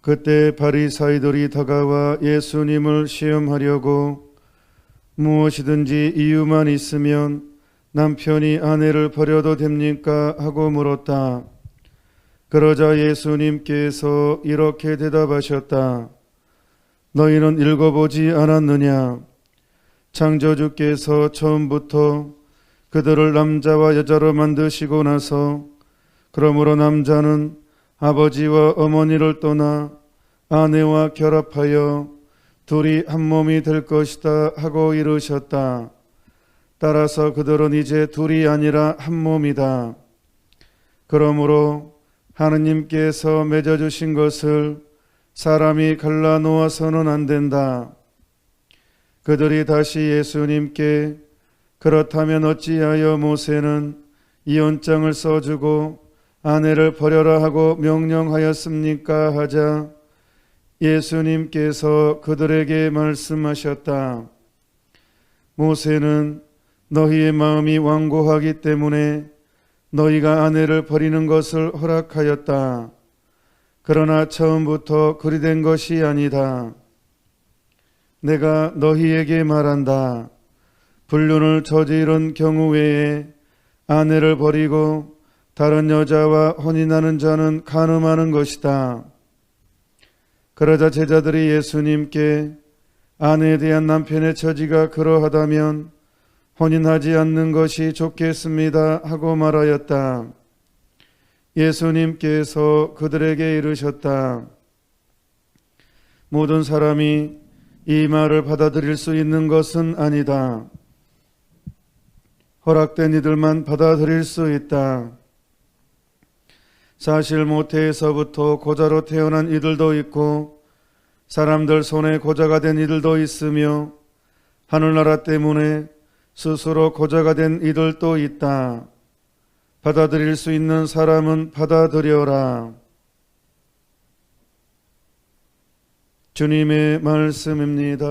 그때 바리사이들이 다가와 예수님을 시험하려고 무엇이든지 이유만 있으면 남편이 아내를 버려도 됩니까? 하고 물었다. 그러자 예수님께서 이렇게 대답하셨다. 너희는 읽어보지 않았느냐? 창조주께서 처음부터 그들을 남자와 여자로 만드시고 나서 그러므로 남자는 아버지와 어머니를 떠나 아내와 결합하여 둘이 한 몸이 될 것이다 하고 이르셨다. 따라서 그들은 이제 둘이 아니라 한 몸이다. 그러므로 하느님께서 맺어주신 것을 사람이 갈라놓아서는 안 된다. 그들이 다시 예수님께 그렇다면 어찌하여 모세는 이혼장을 써주고 아내를 버려라 하고 명령하였습니까? 하자 예수님께서 그들에게 말씀하셨다. 모세는 너희의 마음이 완고하기 때문에 너희가 아내를 버리는 것을 허락하였다. 그러나 처음부터 그리 된 것이 아니다. 내가 너희에게 말한다. 불륜을 저지른 경우 외에 아내를 버리고 다른 여자와 혼인하는 자는 간음하는 것이다. 그러자 제자들이 예수님께 아내에 대한 남편의 처지가 그러하다면 혼인하지 않는 것이 좋겠습니다 하고 말하였다. 예수님께서 그들에게 이르셨다. 모든 사람이 이 말을 받아들일 수 있는 것은 아니다. 허락된 이들만 받아들일 수 있다. 사실 모태에서부터 고자로 태어난 이들도 있고 사람들 손에 고자가 된 이들도 있으며 하늘나라 때문에 스스로 고자가 된 이들도 있다. 받아들일 수 있는 사람은 받아들여라. 주님의 말씀입니다.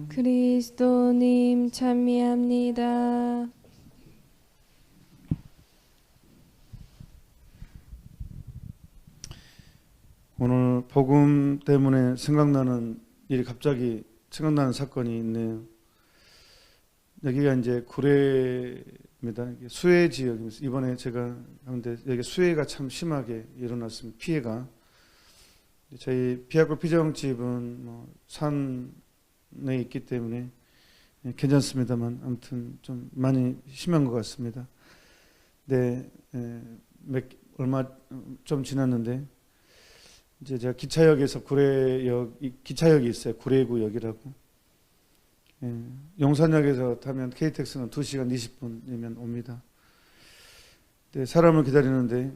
그리스도님 찬미합니다. 오늘 복음 때문에 생각나는 일이 갑자기 생각나는 사건이 있네요. 여기가 이제 구례입니다. 수해 지역입니다. 이번에 제가 하는데 여기 수해가 참 심하게 일어났습니다. 피해가. 저희 비약골 피정집은 산에 있기 때문에 괜찮습니다만 아무튼 좀 많이 심한 것 같습니다. 네, 얼마 좀 지났는데 이제 제가 기차역에서 구례역 기차역이 있어요. 구례구역이라고. 용산역에서 타면 KTX는 2시간 20분이면 옵니다. 네, 사람을 기다리는데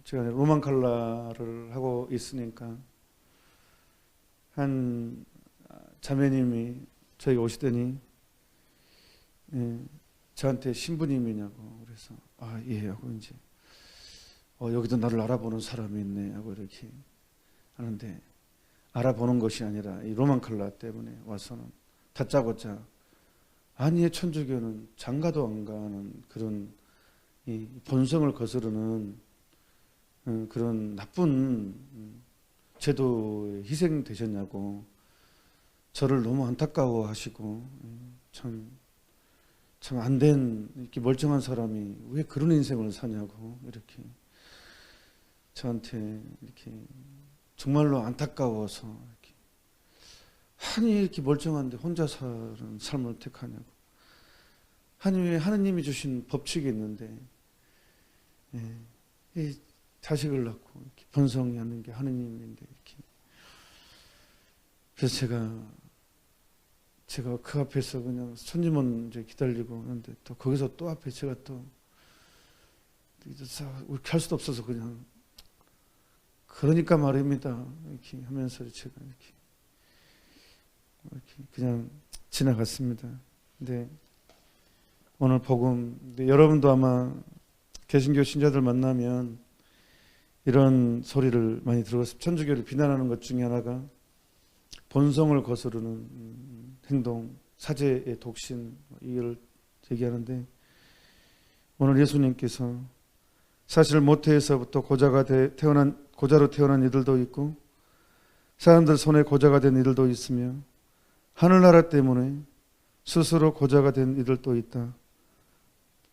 제가 로만 칼라를 하고 있으니까 한 자매님이 저희가 오시더니 저한테 신부님이냐고 그래서 예 하고 이제 여기도 나를 알아보는 사람이 있네 하고 이렇게 하는데 알아보는 것이 아니라 이 로만 칼라 때문에 와서는 다짜고짜 아니 천주교는 장가도 안 가는 그런 이 본성을 거스르는 그런 나쁜 제도에 희생되셨냐고 저를 너무 안타까워하시고 참 안 된 이렇게 멀쩡한 사람이 왜 그런 인생을 사냐고 이렇게 저한테 이렇게 정말로 안타까워서 이렇게 아니 이렇게 멀쩡한데 혼자 사는 삶을 택하냐고 왜 하느님이 주신 법칙이 있는데 이 자식을 낳고 이렇게 번성이 하는 게 하느님인데 이렇게 그래서 제가 그 앞에서 그냥 손님은 이제 기다리고 하는데 또 거기서 또 앞에 제가 또 이렇게 할 수도 없어서 그냥 그러니까 말입니다 이렇게 하면서 제가 이렇게 그냥 지나갔습니다. 근데 오늘 복음 여러분도 아마 개신교 신자들 만나면 이런 소리를 많이 들었습니다. 천주교를 비난하는 것 중에 하나가 본성을 거스르는 행동, 사제의 독신 이를 제기하는데 오늘 예수님께서 사실 모태에서부터 고자로 태어난 이들도 있고 사람들 손에 고자가 된 이들도 있으며 하늘나라 때문에 스스로 고자가 된 이들도 있다.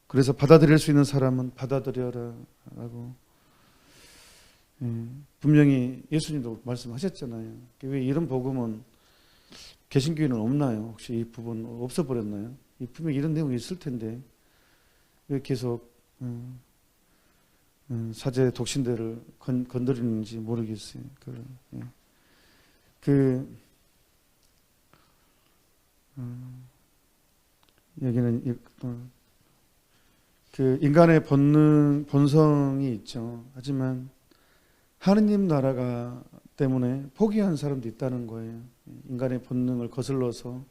그래서 받아들일 수 있는 사람은 받아들여라 라고 분명히 예수님도 말씀하셨잖아요. 왜 이런 복음은 개신교에는 없나요? 혹시 이 부분 없어버렸나요? 분명히 이런 내용이 있을 텐데 왜 계속 사제 독신들을 건드리는지 모르겠어요. 여기는 그 인간의 본성이 있죠. 하지만 하느님 나라가 때문에 포기한 사람도 있다는 거예요. 인간의 본능을 거슬러서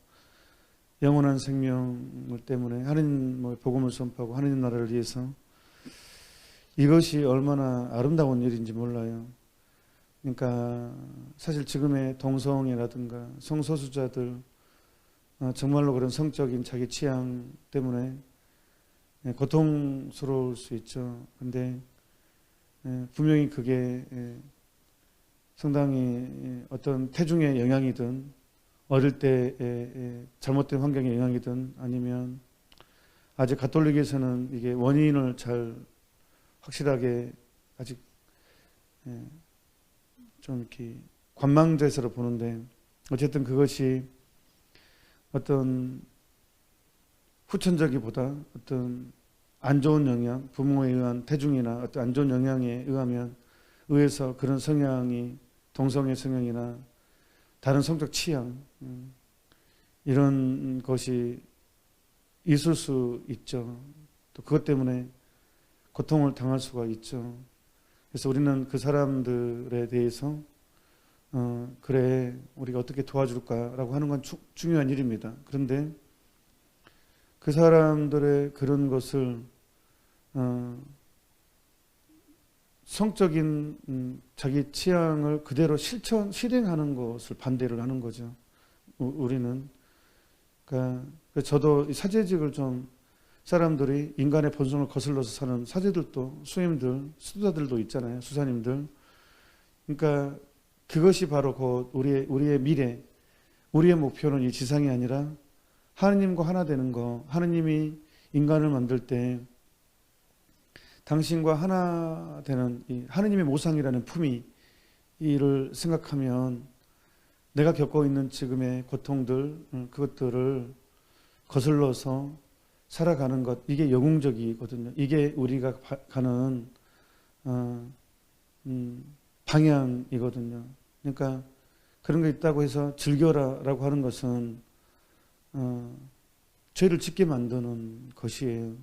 영원한 생명을 때문에 하느님의 복음을 선포하고 하느님 나라를 위해서 이것이 얼마나 아름다운 일인지 몰라요. 그러니까 사실 지금의 동성애라든가 성소수자들 정말로 그런 성적인 자기 취향 때문에 고통스러울 수 있죠. 근데 분명히 그게 상당히 어떤 태중의 영향이든 어릴 때 잘못된 환경의 영향이든 아니면 아직 가톨릭에서는 이게 원인을 잘 확실하게 아직 좀 이렇게 관망대해서 보는데 어쨌든 그것이 어떤 후천적이보다 어떤 안 좋은 영향, 부모에 의한 태중이나 어떤 안 좋은 영향에 의해서 그런 성향이 동성애 성향이나 다른 성적 취향 이런 것이 있을 수 있죠. 또 그것 때문에 고통을 당할 수가 있죠. 그래서 우리는 그 사람들에 대해서 그래 우리가 어떻게 도와줄까라고 하는 건 중요한 일입니다. 그런데 그 사람들의 그런 것을 성적인 자기 취향을 그대로 실행하는 것을 반대를 하는 거죠. 우리는 그러니까 저도 이 사제직을 좀 사람들이 인간의 본성을 거슬러서 사는 사제들도 수임들, 수도자들도 있잖아요. 수사님들. 그러니까 그것이 바로 곧 우리의 미래, 우리의 목표는 이 지상이 아니라 하느님과 하나 되는 거. 하느님이 인간을 만들 때 당신과 하나 되는 이 하느님의 모상이라는 품위 이를 생각하면 내가 겪고 있는 지금의 고통들 그것들을 거슬러서 살아가는 것 이게 영웅적이거든요. 이게 우리가 가는 방향이거든요. 그러니까 그런 거 있다고 해서 즐겨라라고 하는 것은 죄를 짓게 만드는 것이에요.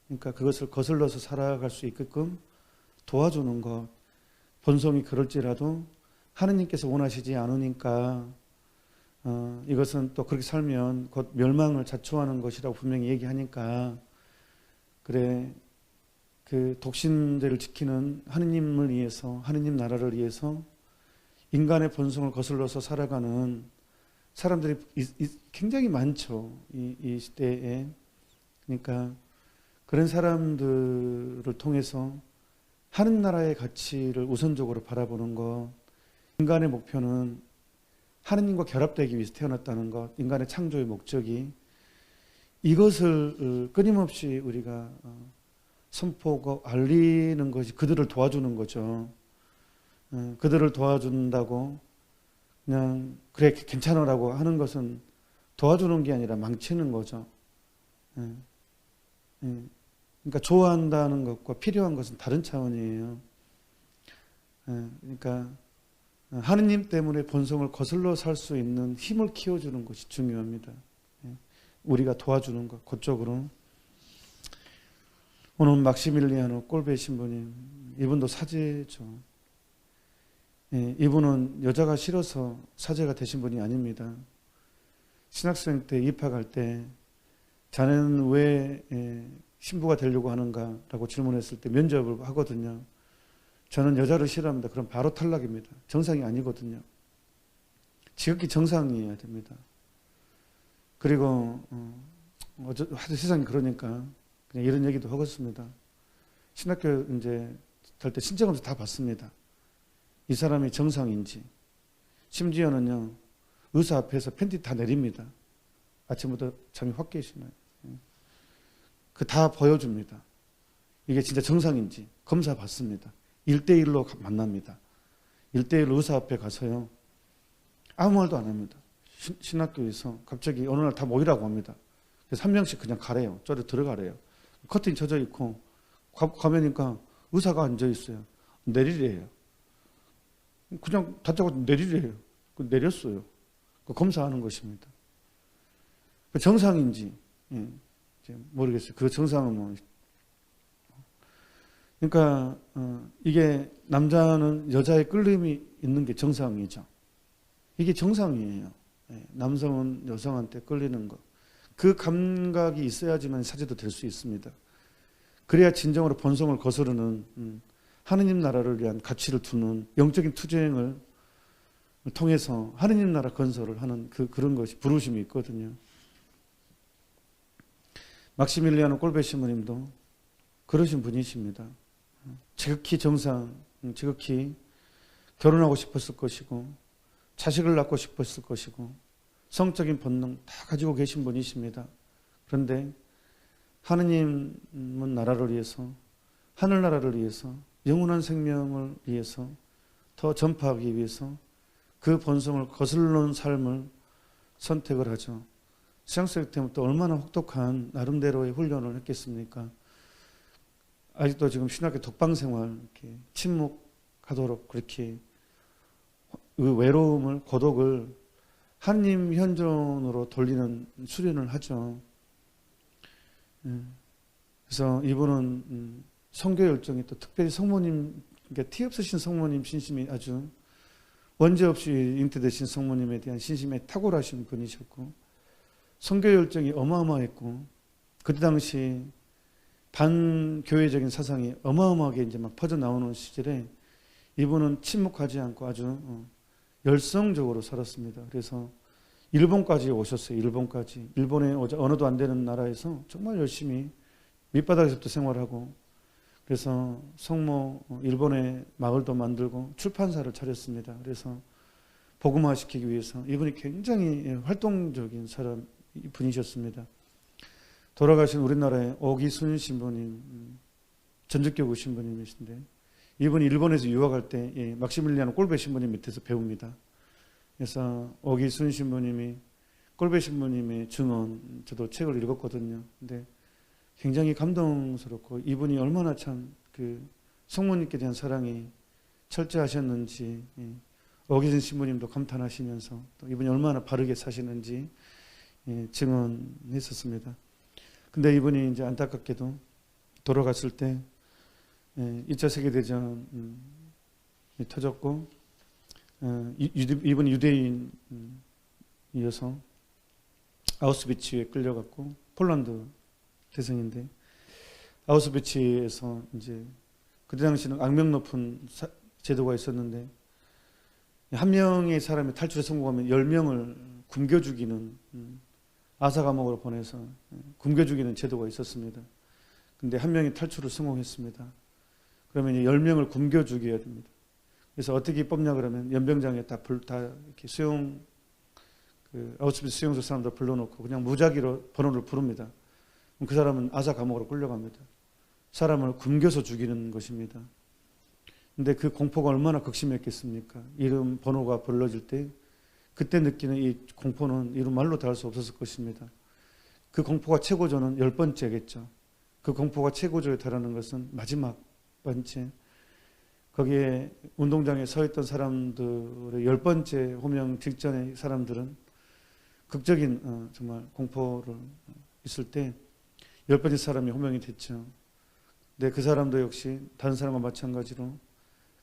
그러니까 그것을 거슬러서 살아갈 수 있게끔 도와주는 것. 본성이 그럴지라도 하느님께서 원하시지 않으니까 이것은 또 그렇게 살면 곧 멸망을 자초하는 것이라고 분명히 얘기하니까 그래 그 독신제를 지키는 하느님을 위해서 하느님 나라를 위해서 인간의 본성을 거슬러서 살아가는 사람들이 굉장히 많죠. 이 시대에. 그러니까 그런 사람들을 통해서 하는 나라의 가치를 우선적으로 바라보는 것. 인간의 목표는 하느님과 결합되기 위해서 태어났다는 것. 인간의 창조의 목적이. 이것을 끊임없이 우리가 선포하고 알리는 것이 그들을 도와주는 거죠. 그들을 도와준다고 그냥 그래 괜찮으라고 하는 것은 도와주는 게 아니라 망치는 거죠. 그러니까 좋아한다는 것과 필요한 것은 다른 차원이에요. 그러니까 하느님 때문에 본성을 거슬러 살 수 있는 힘을 키워주는 것이 중요합니다. 우리가 도와주는 것 그쪽으로. 오늘 막시밀리아노 꼴베 신부님 이분도 사제죠. 이분은 여자가 싫어서 사제가 되신 분이 아닙니다. 신학생 때 입학할 때 자네는 왜 신부가 되려고 하는가 라고 질문했을 때 면접을 하거든요. 저는 여자를 싫어합니다. 그럼 바로 탈락입니다. 정상이 아니거든요. 지극히 정상이어야 됩니다. 그리고 하도 세상이 그러니까 그냥 이런 얘기도 하겠습니다. 신학교 이제 갈 때 신청검사 다 받습니다. 이 사람이 정상인지 심지어는요, 의사 앞에서 팬티 다 내립니다. 아침부터 잠이 확 깨시나요? 그 다 보여줍니다. 이게 진짜 정상인지 검사 받습니다. 1대1로 만납니다. 1대1로 의사 앞에 가서요, 아무 말도 안 합니다. 신학교에서 갑자기 어느 날 다 모이라고 합니다. 그래서 한 명씩 그냥 가래요. 저리 들어가래요. 커튼이 쳐져 있고 가면니까 의사가 앉아 있어요. 내리래요. 그냥 다짜고 내리래요. 내렸어요. 검사하는 것입니다. 그 정상인지 모르겠어요. 그 정상은 뭐. 그러니까 이게 남자는 여자의 끌림이 있는 게 정상이죠. 이게 정상이에요. 남성은 여성한테 끌리는 것. 그 감각이 있어야지만 사제도 될 수 있습니다. 그래야 진정으로 본성을 거스르는 하느님 나라를 위한 가치를 두는 영적인 투쟁을 통해서 하느님 나라 건설을 하는 그런 것이 부르심이 있거든요. 막시밀리아노 꼴베 신부님도 그러신 분이십니다. 지극히 정상, 지극히 결혼하고 싶었을 것이고 자식을 낳고 싶었을 것이고 성적인 본능 다 가지고 계신 분이십니다. 그런데 하느님은 나라를 위해서, 하늘나라를 위해서, 영원한 생명을 위해서 더 전파하기 위해서 그 본성을 거슬러온 삶을 선택을 하죠. 신앙생 때부터 얼마나 혹독한 나름대로의 훈련을 했겠습니까? 아직도 지금 신학교 독방생활 이렇게 침묵하도록 그렇게 그 외로움을, 고독을 하느님 현존으로 돌리는 수련을 하죠. 그래서 이분은 선교 열정이 또 특별히 성모님, 그러니까 티 없으신 성모님 신심이 아주 원죄 없이 잉태되신 성모님에 대한 신심에 탁월하신 분이셨고 선교 열정이 어마어마했고 그때 당시 반교회적인 사상이 어마어마하게 이제 막 퍼져 나오는 시절에 이분은 침묵하지 않고 아주 열성적으로 살았습니다. 그래서 일본까지 오셨어요. 일본까지. 일본의 언어도 안 되는 나라에서 정말 열심히 밑바닥에서부터 생활하고 그래서 성모 일본의 마을도 만들고 출판사를 차렸습니다. 그래서 복음화시키기 위해서 이분이 굉장히 활동적인 분이셨습니다. 돌아가신 우리나라의 오기순 신부님, 전적교구 신부님이신데 이분이 일본에서 유학할 때 막시밀리아노 꼴베 신부님 밑에서 배웁니다. 그래서 오기순 신부님이 꼴베 신부님의 증언, 저도 책을 읽었거든요. 근데 굉장히 감동스럽고 이분이 얼마나 참 그 성모님께 대한 사랑이 철저하셨는지 오기순 신부님도 감탄하시면서 또 이분이 얼마나 바르게 사시는지 증언했었습니다. 근데 이분이 이제 안타깝게도 돌아갔을 때 2차 세계대전이 터졌고 이분이 유대인이어서 아우슈비츠에 끌려갔고 폴란드 대성인데 아우슈비츠에서 이제 그때 당시는 악명 높은 제도가 있었는데 한 명의 사람이 탈출에 성공하면 10명을 굶겨 죽이는 아사 감옥으로 보내서 굶겨 죽이는 제도가 있었습니다. 근데 한 명이 탈출을 성공했습니다. 그러면 10명을 굶겨 죽여야 됩니다. 그래서 어떻게 뽑냐 그러면 연병장에 다 이렇게 아우슈비츠 수용소 사람들 불러놓고 그냥 무작위로 번호를 부릅니다. 그 사람은 아사 감옥으로 끌려갑니다. 사람을 굶겨서 죽이는 것입니다. 근데 그 공포가 얼마나 극심했겠습니까? 이름 번호가 불러질 때 그때 느끼는 이 공포는 이루 말로 다할 수 없었을 것입니다. 그 공포가 최고조는 10번째겠죠. 그 공포가 최고조에 달하는 것은 마지막 번째. 거기에 운동장에 서 있던 사람들의 10번째 호명 직전의 사람들은 극적인 정말 공포를 있을 때 10번째 사람이 호명이 됐죠. 근데 그 사람도 역시 다른 사람과 마찬가지로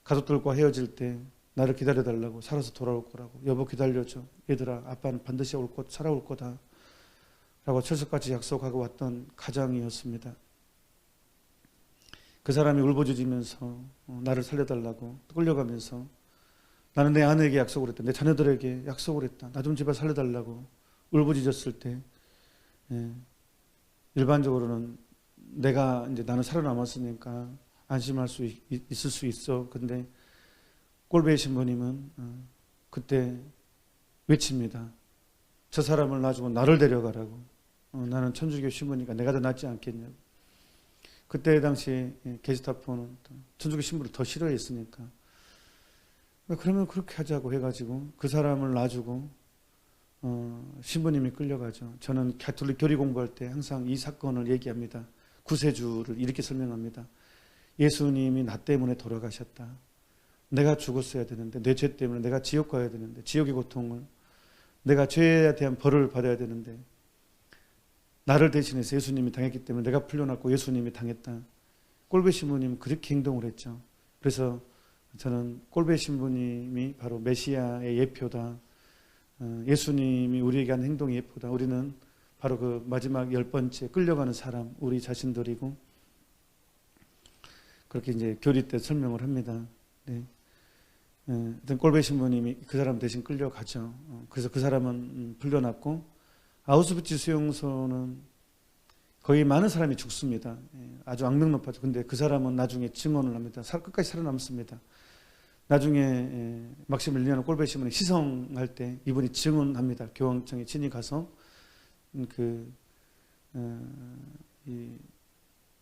가족들과 헤어질 때 나를 기다려달라고 살아서 돌아올 거라고 여보 기다려줘 얘들아 아빠는 반드시 살아올 거다 라고 철석같이 약속하고 왔던 가장이었습니다. 그 사람이 울부짖으면서 나를 살려달라고 끌려가면서 나는 내 아내에게 약속을 했다. 내 자녀들에게 약속을 했다. 나 좀 제발 살려달라고 울부짖었을 때 일반적으로는 나는 살아남았으니까 안심할 수 있을 수 있어. 근데 꼴베 신부님은 그때 외칩니다. 저 사람을 놔주고 나를 데려가라고. 나는 천주교 신부니까 내가 더 낫지 않겠냐고. 그때 당시 게스타포는 천주교 신부를 더 싫어했으니까 그러면 그렇게 하자고 해가지고 그 사람을 놔주고 신부님이 끌려가죠. 저는 가톨릭 교리 공부할 때 항상 이 사건을 얘기합니다. 구세주를 이렇게 설명합니다. 예수님이 나 때문에 돌아가셨다. 내가 죽었어야 되는데, 내 죄 때문에 내가 지옥 가야 되는데, 지옥의 고통을, 내가 죄에 대한 벌을 받아야 되는데, 나를 대신해서 예수님이 당했기 때문에 내가 풀려났고 예수님이 당했다. 꼴배 신부님은 그렇게 행동을 했죠. 그래서 저는 꼴배 신부님이 바로 메시아의 예표다. 예수님이 우리에게 한 행동의 예표다. 우리는 바로 그 마지막 10번째 끌려가는 사람, 우리 자신들이고, 그렇게 이제 교리 때 설명을 합니다. 네. 어떤 꼴배 신부님이 그 사람 대신 끌려가죠. 그래서 그 사람은 풀려났고, 아우슈비츠 수용소는 거의 많은 사람이 죽습니다. 아주 악명 높아져. 근데 그 사람은 나중에 증언을 합니다. 끝까지 살아남습니다. 나중에 막시밀리아노 꼴배 신부님 시성할 때 이분이 증언합니다. 교황청에 친히 가서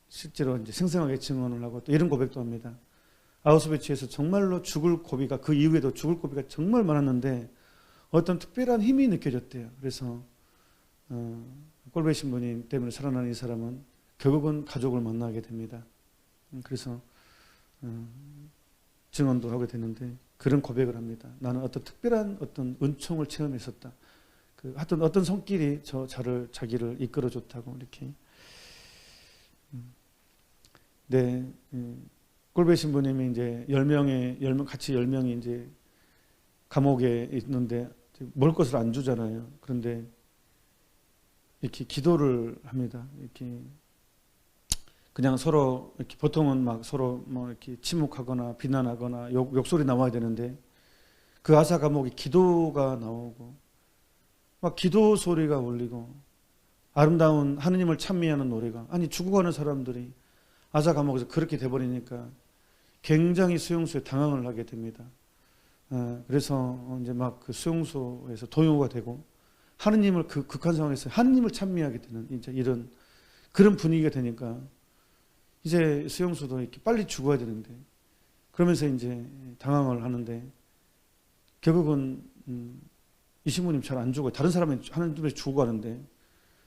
실제로 이제 생생하게 증언을 하고 또 이런 고백도 합니다. 아우슈비츠에서 정말로 죽을 고비가, 그 이후에도 죽을 고비가 정말 많았는데 어떤 특별한 힘이 느껴졌대요. 그래서 꼴배 신부님 때문에 살아난 이 사람은 결국은 가족을 만나게 됩니다. 그래서 증언도 하게 되는데 그런 고백을 합니다. 나는 어떤 특별한 어떤 은총을 체험했었다. 하여튼 어떤 손길이 자기를 이끌어줬다고 이렇게. 네, 꼴배 신부님이 이제 10명의 같이 10명이 이제 감옥에 있는데 먹을 것을 안 주잖아요. 그런데 이렇게 기도를 합니다. 이렇게 그냥 서로 이렇게 보통은 막 서로 뭐 이렇게 침묵하거나 비난하거나 욕설이 나와야 되는데 그 아사 감옥에 기도가 나오고 막 기도 소리가 울리고 아름다운 하느님을 찬미하는 노래가, 아니 죽어가는 사람들이 아사 감옥에서 그렇게 돼버리니까 굉장히 수용소에 당황을 하게 됩니다. 그래서 이제 막 그 수용소에서 동요가 되고 하느님을 그 극한 상황에서 하느님을 찬미하게 되는 이제 이런 그런 분위기가 되니까 이제 수용소도 이렇게 빨리 죽어야 되는데 그러면서 이제 당황을 하는데 결국은 이 신부님 잘 안 죽어요. 다른 사람은 하느님에 죽어가는데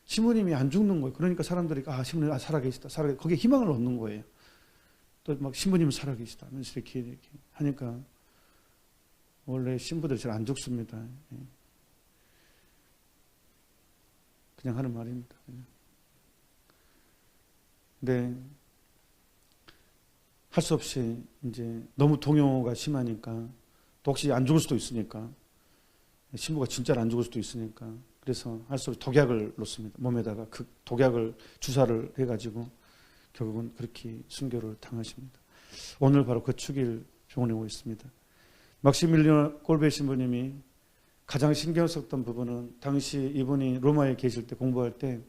신부님이 안 죽는 거예요. 그러니까 사람들이 신부님 살아계시다. 거기에 희망을 얻는 거예요. 또 막 신부님은 살아계시다 하면서 이렇게 하니까 원래 신부들 잘 안 죽습니다. 그냥 하는 말입니다. 근데 할 수 없이 이제 너무 동요가 심하니까 또 혹시 안 죽을 수도 있으니까 신부가 진짜로 안 죽을 수도 있으니까 그래서 할 수 없이 독약을 놓습니다. 몸에다가 그 독약을 주사를 해가지고 결국은 그렇게 순교를 당하십니다. 오늘 바로 그 축일 보내고 있습니다. 막시밀리아노 꼴배 신부님이 가장 신경 썼던 부분은 당시 이분이 로마에 계실 때 공부할 때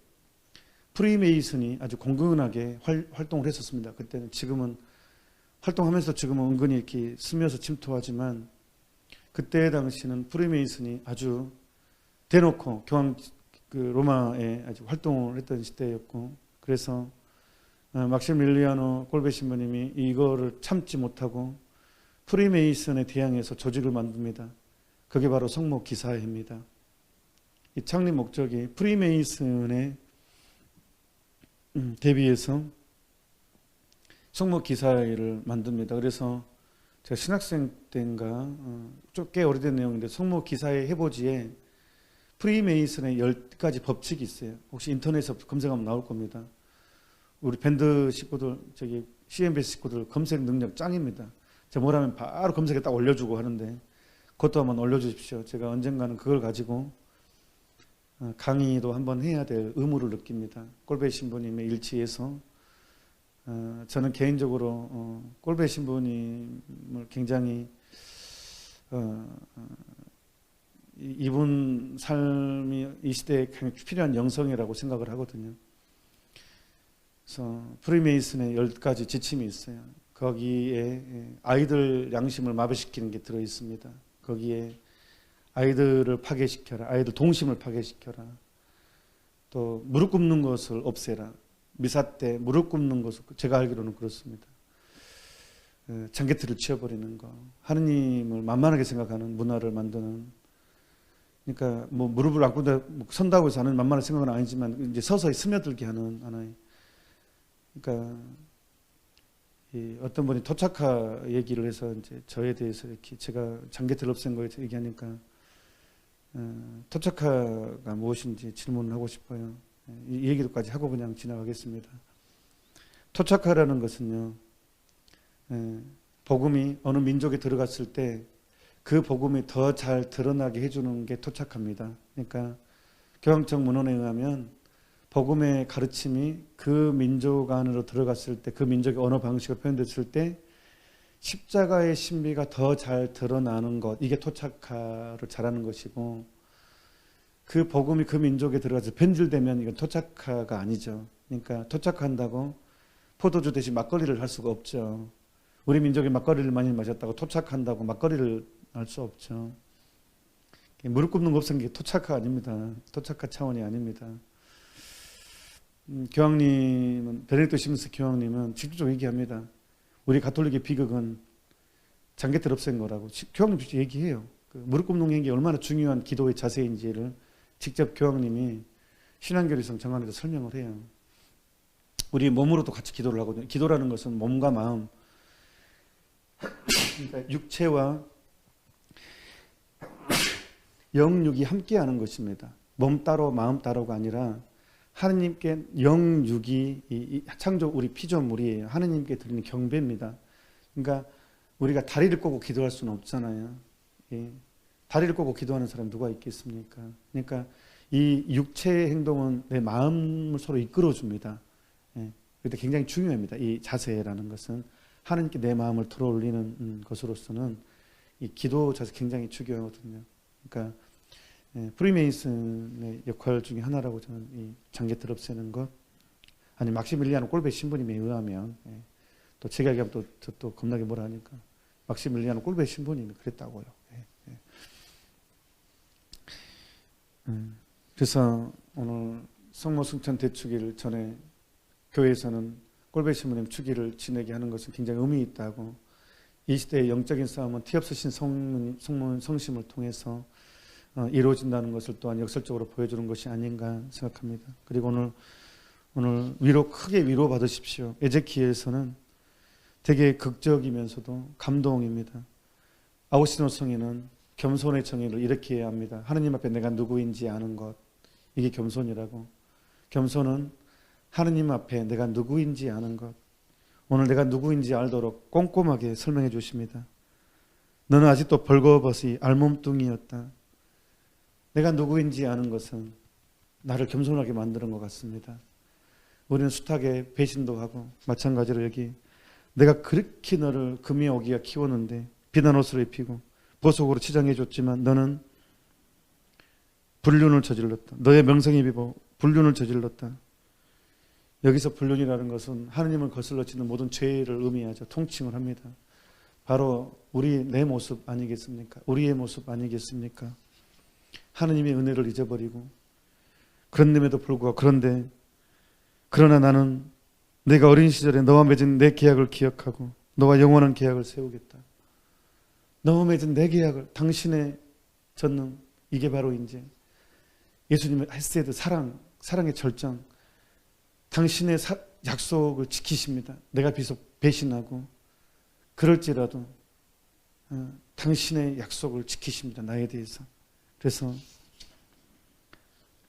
프리메이슨이 아주 공공연하게 활동을 했었습니다. 그때는 지금은 활동하면서 지금은 은근히 이렇게 스며서 침투하지만 그때 당시는 프리메이슨이 아주 대놓고 교황 로마에 아주 활동을 했던 시대였고 그래서 막시밀리아노 꼴배 신부님이 이거를 참지 못하고 프리메이슨에 대항해서 조직을 만듭니다. 그게 바로 성모 기사회입니다. 이 창립 목적이 프리메이슨에 대비해서 성모 기사회를 만듭니다. 그래서 제가 신학생 때인가 좀 꽤 오래된 내용인데 성모 기사회 해보지에 프리메이슨의 10가지 법칙이 있어요. 혹시 인터넷에서 검색하면 나올 겁니다. 우리 밴드 식구들, CMBS 식구들 검색 능력 짱입니다. 제가 뭐라면 바로 검색에 딱 올려주고 하는데 그것도 한번 올려주십시오. 제가 언젠가는 그걸 가지고 강의도 한번 해야 될 의무를 느낍니다. 꼴배 신부님의 일치에서 저는 개인적으로 꼴배 신부님을 굉장히 이분 삶이 이 시대에 필요한 영성이라고 생각을 하거든요. 그래서 프리메이슨의 10가지 지침이 있어요. 거기에 아이들 양심을 마비시키는 게 들어있습니다. 거기에 아이들을 파괴시켜라. 아이들 동심을 파괴시켜라. 또 무릎 꿇는 것을 없애라. 미사 때 무릎 꿇는 것을 제가 알기로는 그렇습니다. 장개틀을 치워버리는 거. 하느님을 만만하게 생각하는 문화를 만드는. 그러니까 뭐 무릎을 안 꿇다 선다고 해서 하는 만만한 생각은 아니지만 이제 서서히 스며들게 하는 하나의. 그러니까 이 어떤 분이 토착화 얘기를 해서 이제 저에 대해서 이렇게 제가 장개틀 없앤 거에 얘기하니까 토착화가 무엇인지 질문을 하고 싶어요. 이 얘기도까지 하고 그냥 지나가겠습니다. 토착화라는 것은요, 복음이 어느 민족에 들어갔을 때 그 복음이 더 잘 드러나게 해주는 게 토착화입니다. 그러니까 교황청 문헌에 의하면 복음의 가르침이 그 민족 안으로 들어갔을 때, 그 민족의 언어 방식으로 표현됐을 때 십자가의 신비가 더 잘 드러나는 것, 이게 토착화를 잘하는 것이고, 그 복음이 그 민족에 들어가서 변질되면 이건 토착화가 아니죠. 그러니까 토착한다고 포도주 대신 막걸리를 할 수가 없죠. 우리 민족이 막걸리를 많이 마셨다고 토착한다고 막걸리를 할 수 없죠. 무릎 꿇는 거 없앤 게 토착화 아닙니다. 토착화 차원이 아닙니다. 교황님은, 베네딕토 16세 교황님은 직접적으로 얘기합니다. 우리 가톨릭의 비극은 장개틀 없앤 거라고. 교황님 직접 얘기해요. 그 무릎 꿇는 게 얼마나 중요한 기도의 자세인지를 직접 교황님이 신앙교리성 정안에서 설명을 해요. 우리 몸으로도 같이 기도를 하거든요. 기도라는 것은 몸과 마음, 그러니까 육체와 영육이 함께하는 것입니다. 몸 따로 마음 따로가 아니라 하느님께 영육이 창조 우리 피조물이에요. 하느님께 드리는 경배입니다. 그러니까 우리가 다리를 꼬고 기도할 수는 없잖아요. 예. 다리를 꼬고 기도하는 사람 누가 있겠습니까? 그러니까 이 육체의 행동은 내 마음을 서로 이끌어줍니다. 예. 그때 굉장히 중요합니다. 이 자세라는 것은 하느님께 내 마음을 들어올리는 것으로서는 이 기도 자세 굉장히 중요하거든요. 그러니까 프리메이슨의 역할 중에 하나라고 저는 이 장개틀 없애는 것, 아니 막시밀리아노 꼴베 신부님에 의하면, 또 제가 얘기하면 또 겁나게 뭐라 하니까 막시밀리아노 꼴베 신부님이 그랬다고요. 그래서 오늘 성모 승천 대축일 전에 교회에서는 꼴베 신부님 축일을 지내게 하는 것은 굉장히 의미 있다고, 이 시대의 영적인 싸움은 티 없으신 성심을 통해서 이루어진다는 것을 또한 역설적으로 보여주는 것이 아닌가 생각합니다. 그리고 오늘 크게 위로 받으십시오. 에제키엘서는 되게 극적이면서도 감동입니다. 아우구스티노 성인은 겸손의 정의를 이렇게 해야 합니다. 하느님 앞에 내가 누구인지 아는 것, 이게 겸손이라고. 겸손은 하느님 앞에 내가 누구인지 아는 것. 오늘 내가 누구인지 알도록 꼼꼼하게 설명해 주십니다. 너는 아직도 벌거벗이 알몸뚱이였다. 내가 누구인지 아는 것은 나를 겸손하게 만드는 것 같습니다. 우리는 숱하게 배신도 하고, 마찬가지로 여기 내가 그렇게 너를 금이 오기가 키웠는데 비단 옷을 입히고 보석으로 치장해 줬지만 너는 불륜을 저질렀다. 너의 명성이 비고 불륜을 저질렀다. 여기서 불륜이라는 것은 하느님을 거슬러 짓는 모든 죄를 의미하죠. 통칭을 합니다. 바로 내 모습 아니겠습니까? 우리의 모습 아니겠습니까? 하느님의 은혜를 잊어버리고, 그런데도 불구하고, 그러나 나는 내가 어린 시절에 너와 맺은 내 계약을 기억하고 너와 영원한 계약을 세우겠다. 너와 맺은 내 계약을, 당신의 전능, 이게 바로 이제 예수님의 헤세드, 사랑의 절정, 당신의 약속을 지키십니다. 내가 비록 배신하고 그럴지라도 당신의 약속을 지키십니다. 나에 대해서. 그래서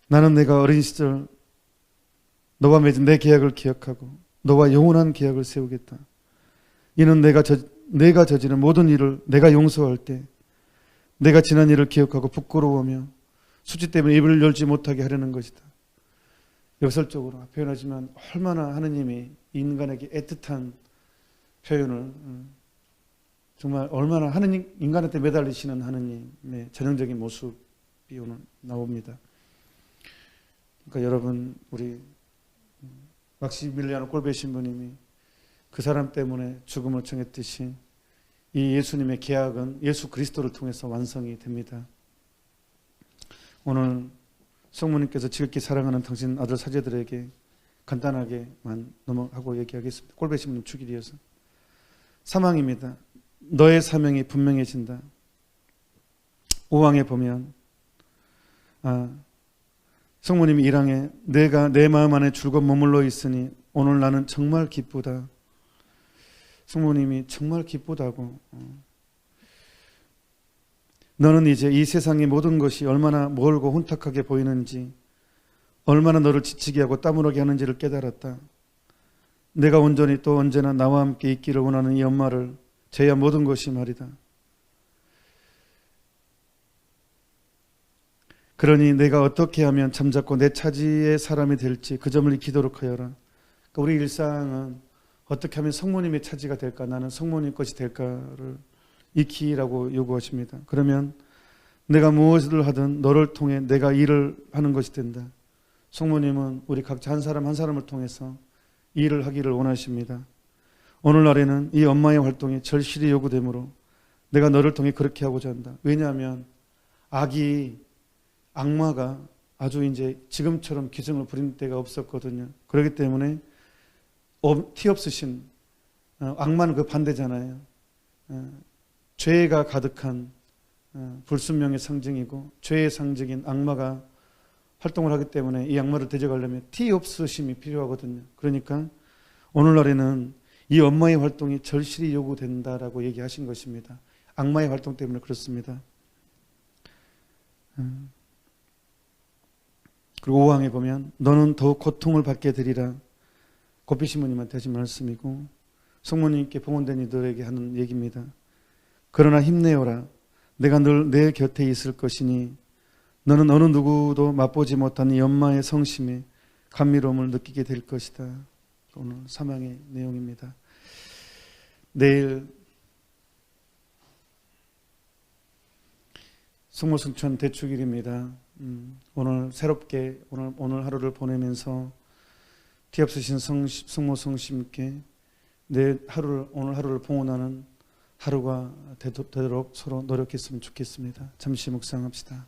나는 내가 어린 시절 너와 맺은 내 계약을 기억하고 너와 영원한 계약을 세우겠다. 이는 내가 저지른 모든 일을 내가 용서할 때 내가 지난 일을 기억하고 부끄러워하며 수치 때문에 입을 열지 못하게 하려는 것이다. 역설적으로 표현하지만 얼마나 하느님이 인간에게 애틋한 표현을, 정말 얼마나 인간한테 매달리시는 하느님의 전형적인 모습이 오늘 나옵니다. 그러니까 여러분, 우리 막시밀리아노 꼴베 신부님이 그 사람 때문에 죽음을 청했듯이 이 예수님의 계약은 예수 그리스도를 통해서 완성이 됩니다. 오늘 성모님께서 지극히 사랑하는 당신 아들 사제들에게 간단하게만 넘어가고 얘기하겠습니다. 꼴배신문 축일이어서. 사망입니다. 너의 사명이 분명해진다. 5항에 보면 성모님이 1항에 내가 내 마음 안에 줄곧 머물러 있으니 오늘 나는 정말 기쁘다. 성모님이 정말 기쁘다고. 너는 이제 이 세상의 모든 것이 얼마나 멀고 혼탁하게 보이는지, 얼마나 너를 지치게 하고 따분하게 하는지를 깨달았다. 내가 온전히 또 언제나 나와 함께 있기를 원하는 이 엄마를 제야 모든 것이 말이다. 그러니 내가 어떻게 하면 잠잡고 내 차지의 사람이 될지 그 점을 기도록 하여라. 그러니까 우리 일상은 어떻게 하면 성모님의 차지가 될까, 나는 성모님 것이 될까를 익히라고 요구하십니다. 그러면 내가 무엇을 하든 너를 통해 내가 일을 하는 것이 된다. 성모님은 우리 각자 한 사람 한 사람을 통해서 일을 하기를 원하십니다. 오늘날에는 이 엄마의 활동이 절실히 요구되므로 내가 너를 통해 그렇게 하고자 한다. 왜냐하면 악마가 아주 이제 지금처럼 기승을 부린 때가 없었거든요. 그렇기 때문에 티 없으신, 악마는 그 반대잖아요. 죄가 가득한 불순명의 상징이고 죄의 상징인 악마가 활동을 하기 때문에 이 악마를 대적하려면 티 없으심이 필요하거든요. 그러니까 오늘날에는 이 엄마의 활동이 절실히 요구된다라고 얘기하신 것입니다. 악마의 활동 때문에 그렇습니다. 그리고 5항에 보면 너는 더욱 고통을 받게 되리라. 고피 신부님한테 하신 말씀이고 성모님께 봉헌된 이들에게 하는 얘기입니다. 그러나 힘내어라. 내가 늘 내 곁에 있을 것이니 너는 어느 누구도 맛보지 못한 이 엄마의 성심에 감미로움을 느끼게 될 것이다. 오늘 사망의 내용입니다. 내일 성모성천 대축일입니다. 오늘 새롭게 오늘 하루를 보내면서 티 없으신 성모 성심께 오늘 하루를 봉헌하는 하루가 되도록 서로 노력했으면 좋겠습니다. 잠시 묵상합시다.